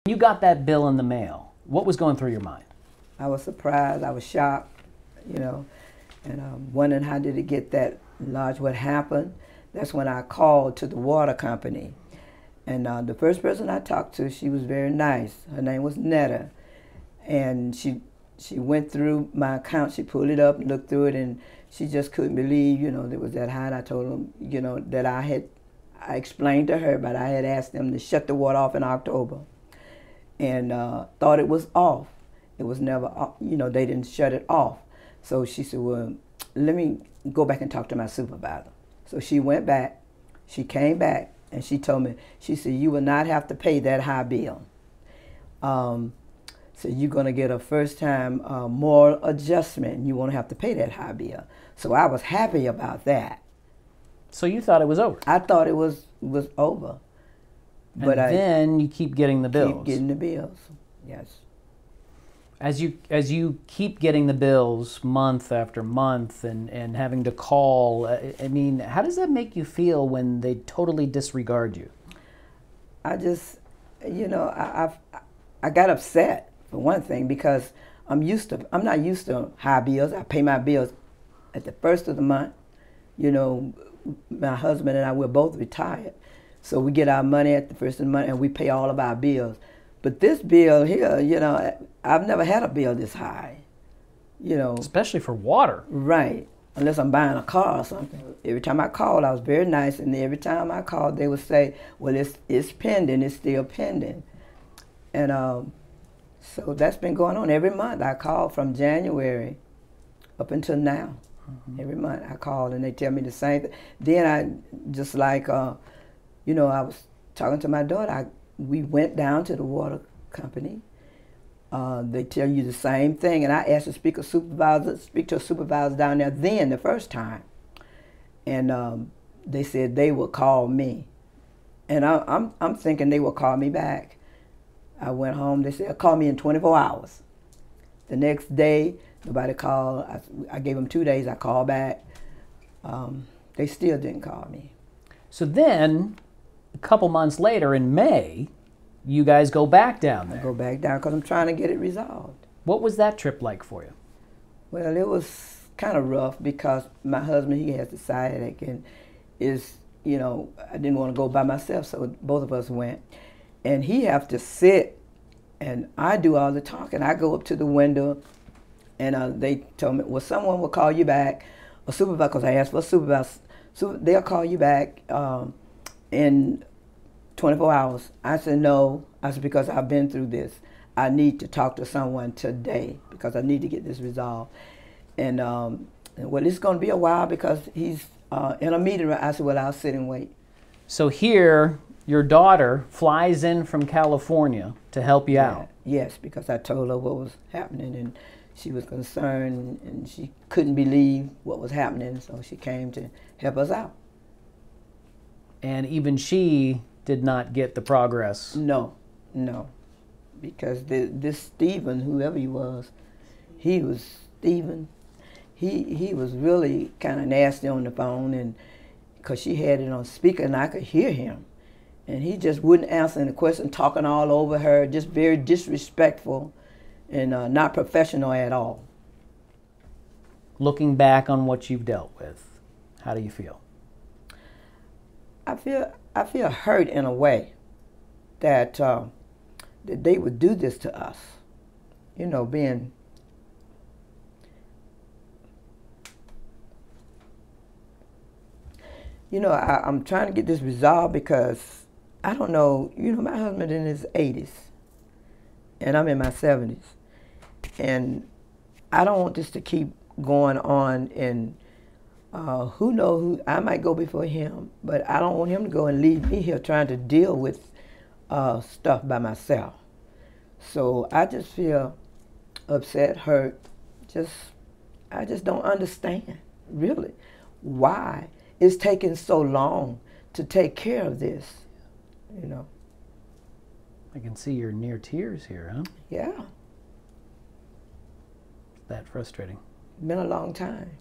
You got that bill in the mail. What was going through your mind? I was surprised. I was shocked, you know, and wondering how did it get that large. What happened? That's when I called to the water company. And the first person I talked to, she was very nice. Her name was Netta. And she went through my account. She pulled it up and looked through it, and she just couldn't believe, you know, it was that high. And I told them, you know, that I explained to her, but I had asked them to shut the water off in October, and thought it was off. It was never off. You know, they didn't shut it off. So she said, well, let me go back and talk to my supervisor. So she went back. She came back, and she told me, she said, you will not have to pay that high bill. So you're going to get a first-time moral adjustment. You won't have to pay that high bill. So I was happy about that. So you thought it was over? I thought it was over. But then you keep getting the bills. Keep getting the bills, yes. As you keep getting the bills month after month and having to call, I mean, how does that make you feel when they totally disregard you? I just, you know, I got upset. For one thing, because I'm not used to high bills. I pay my bills at the first of the month. You know, my husband and I, we're both retired. So we get our money at the first of the month and we pay all of our bills. But this bill here, you know, I've never had a bill this high. You know. Especially for water. Right. Unless I'm buying a car or something. Every time I called, I was very nice, and every time I called, they would say, well, it's pending, it's still pending. And so that's been going on every month. I call from January up until now. Mm-hmm. Every month I call and they tell me the same thing. Then I just like, you know, I was talking to my daughter. We went down to the water company. They tell you the same thing. And I asked to speak to a supervisor down there then, the first time. And they said they would call me. And I'm thinking they will call me back. I went home. They said, call me in 24 hours. The next day, nobody called. I gave them 2 days. I called back. They still didn't call me. So then, a couple months later, in May, you guys go back down there. I go back down because I'm trying to get it resolved. What was that trip like for you? Well, it was kind of rough because my husband, he has the sciatic, and you know, I didn't want to go by myself, so both of us went. And he have to sit, and I do all the talking. I go up to the window, and they told me, well, someone will call you back, a supervisor, because I asked for a supervisor. So they'll call you back in 24 hours. I said, no. I said, because I've been through this. I need to talk to someone today because I need to get this resolved. And, well, it's going to be a while because he's in a meeting. I said, well, I'll sit and wait. So here, your daughter flies in from California to help you out. Yes, because I told her what was happening, and she was concerned, and she couldn't believe what was happening, so she came to help us out. And even she did not get the progress. No, because this Stephen, whoever he was Stephen. He was really kind of nasty on the phone, and because she had it on speaker, and I could hear him. And he just wouldn't answer any question, talking all over her, just very disrespectful and not professional at all. Looking back on what you've dealt with, how do you feel? I feel hurt in a way that that they would do this to us. You know, being you know, I'm trying to get this resolved because I don't know, you know, my husband in his 80s, and I'm in my 70s, and I don't want this to keep going on, and who knows who, I might go before him, but I don't want him to go and leave me here trying to deal with stuff by myself. So I just feel upset, hurt, I just don't understand, really, why it's taking so long to take care of this. You know. I can see you're near tears here, huh? Yeah. That frustrating. Been a long time.